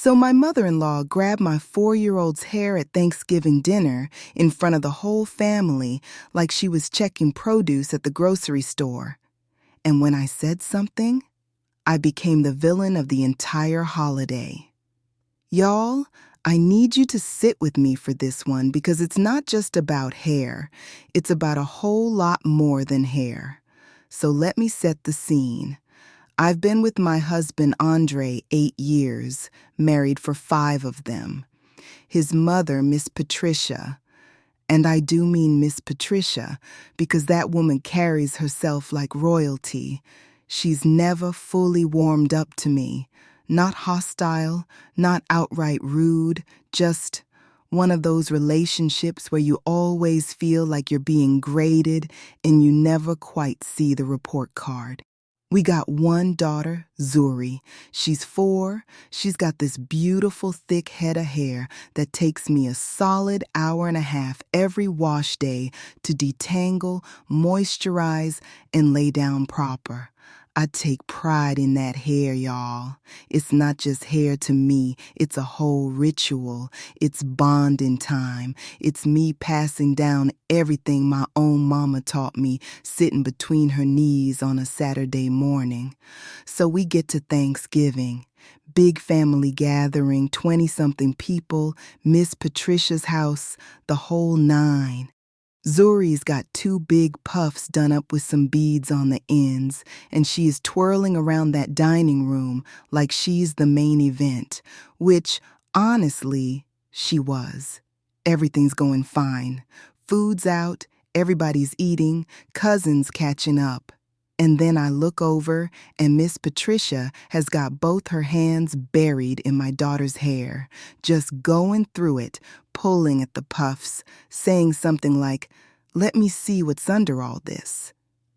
So my mother-in-law grabbed my 4-year-old's hair at Thanksgiving dinner in front of the whole family like she was checking produce at the grocery store. And when I said something, I became the villain of the entire holiday. Y'all, I need you to sit with me for this one because it's not just about hair. It's about a whole lot more than hair. So let me set the scene. I've been with my husband, Andre, 8 years, married for 5 of them. His mother, Miss Patricia, and I do mean Miss Patricia because that woman carries herself like royalty. She's never fully warmed up to me. Not hostile, not outright rude, just one of those relationships where you always feel like you're being graded and you never quite see the report card. We got one daughter, Zuri. She's 4. She's got this beautiful thick head of hair that takes me a solid hour and a half every wash day to detangle, moisturize, and lay down proper. I take pride in that hair, y'all. It's not just hair to me, it's a whole ritual. It's bonding time. It's me passing down everything my own mama taught me sitting between her knees on a Saturday morning. So we get to Thanksgiving. Big family gathering, 20-something people, Miss Patricia's house, the whole 9. Zuri's got 2 big puffs done up with some beads on the ends, and she is twirling around that dining room like she's the main event, which, honestly, she was. Everything's going fine. Food's out, everybody's eating, cousins catching up. And then I look over, and Miss Patricia has got both her hands buried in my daughter's hair, just going through it, pulling at the puffs, saying something like, "Let me see what's under all this."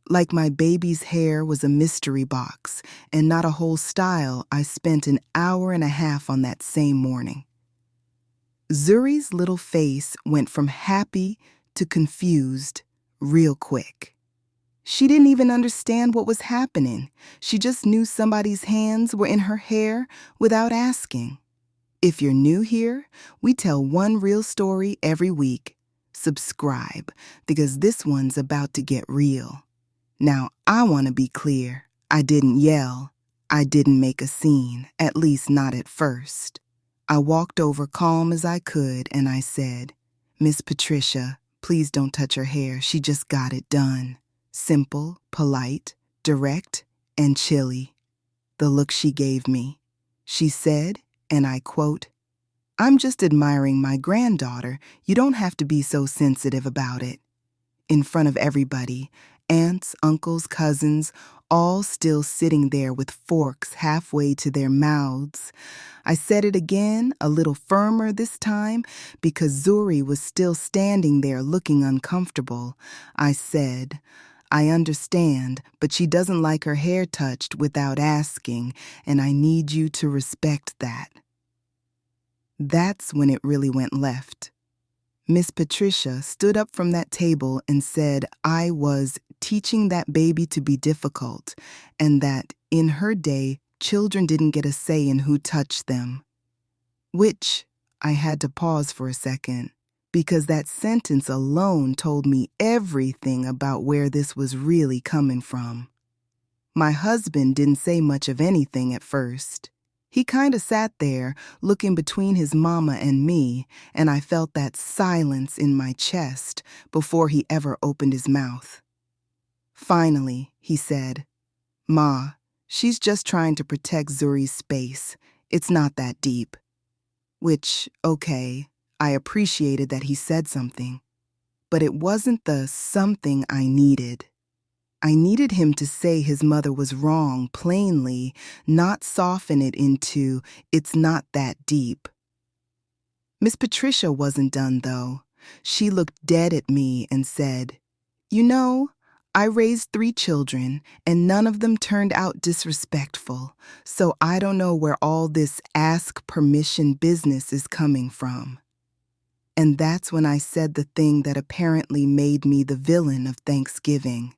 Like my baby's hair was a mystery box, and not a whole style. I spent an hour and a half on that same morning. Zuri's little face went from happy to confused real quick. She didn't even understand what was happening. She just knew somebody's hands were in her hair without asking. If you're new here, we tell one real story every week. Subscribe, because this one's about to get real. Now, I want to be clear. I didn't yell. I didn't make a scene, at least not at first. I walked over calm as I could and I said, "Miss Patricia, please don't touch her hair. She just got it done." Simple, polite, direct, and chilly. The look she gave me. She said, and I quote, "I'm just admiring my granddaughter. You don't have to be so sensitive about it." In front of everybody, aunts, uncles, cousins, all still sitting there with forks halfway to their mouths. I said it again, a little firmer this time, because Zuri was still standing there looking uncomfortable. I said, "I understand, but she doesn't like her hair touched without asking, and I need you to respect that." That's when it really went left. Miss Patricia stood up from that table and said I was teaching that baby to be difficult, and that, in her day, children didn't get a say in who touched them. Which, I had to pause for a second, because that sentence alone told me everything about where this was really coming from. My husband didn't say much of anything at first. He kind of sat there, looking between his mama and me, and I felt that silence in my chest before he ever opened his mouth. Finally, he said, "Ma, she's just trying to protect Zuri's space. It's not that deep." Which, okay, I appreciated that he said something. But it wasn't the something I needed. I needed him to say his mother was wrong plainly, not soften it into, "It's not that deep." Miss Patricia wasn't done, though. She looked dead at me and said, "You know, I raised 3 children, and none of them turned out disrespectful, so I don't know where all this ask permission business is coming from." And that's when I said the thing that apparently made me the villain of Thanksgiving.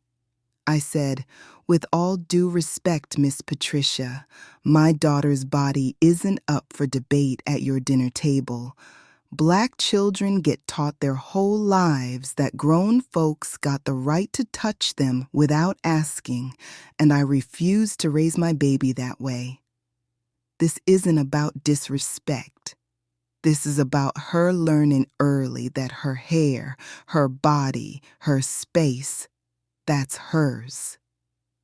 I said, With all due respect, Miss Patricia, my daughter's body isn't up for debate at your dinner table. Black children get taught their whole lives that grown folks got the right to touch them without asking, and I refuse to raise my baby that way. This isn't about disrespect. This is about her learning early that her hair, her body, her space, that's hers.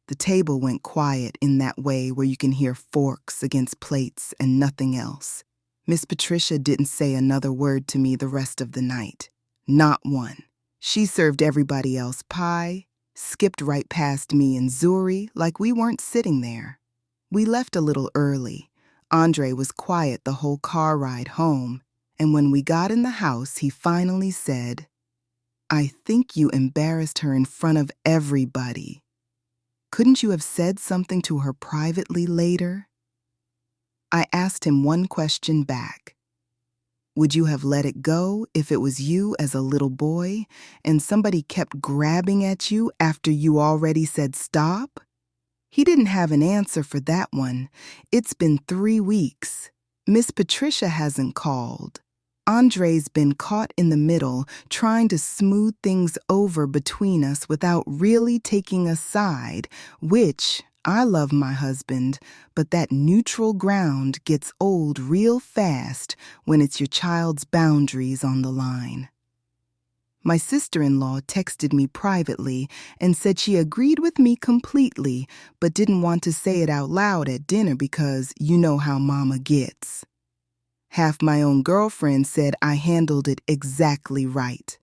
The table went quiet in that way where you can hear forks against plates and nothing else. Miss Patricia didn't say another word to me the rest of the night. Not one. She served everybody else pie, skipped right past me and Zuri like we weren't sitting there. We left a little early. Andre was quiet the whole car ride home, and when we got in the house, he finally said, "I think you embarrassed her in front of everybody. Couldn't you have said something to her privately later?" I asked him one question back. Would you have let it go if it was you as a little boy and somebody kept grabbing at you after you already said stop? He didn't have an answer for that one. It's been 3 weeks. Miss Patricia hasn't called. Andre's been caught in the middle, trying to smooth things over between us without really taking a side, which, I love my husband, but that neutral ground gets old real fast when it's your child's boundaries on the line. My sister-in-law texted me privately and said she agreed with me completely, but didn't want to say it out loud at dinner because you know how mama gets. Half my own girlfriend said I handled it exactly right.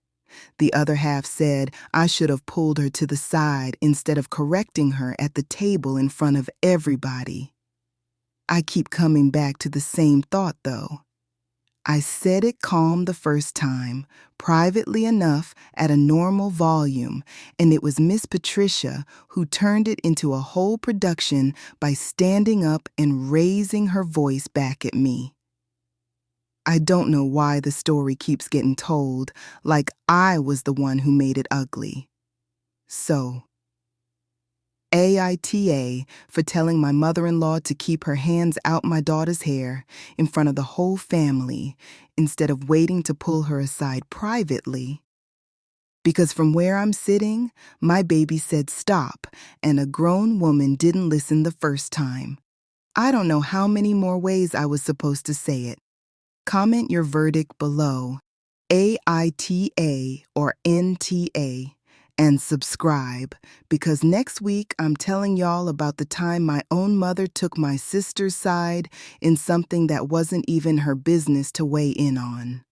The other half said I should have pulled her to the side instead of correcting her at the table in front of everybody. I keep coming back to the same thought, though. I said it calm the first time, privately enough at a normal volume, and it was Miss Patricia who turned it into a whole production by standing up and raising her voice back at me. I don't know why the story keeps getting told like I was the one who made it ugly. So, AITA for telling my mother-in-law to keep her hands out my daughter's hair in front of the whole family instead of waiting to pull her aside privately. Because from where I'm sitting, my baby said stop, and a grown woman didn't listen the first time. I don't know how many more ways I was supposed to say it. Comment your verdict below, AITA or NTA, and subscribe, because next week I'm telling y'all about the time my own mother took my sister's side in something that wasn't even her business to weigh in on.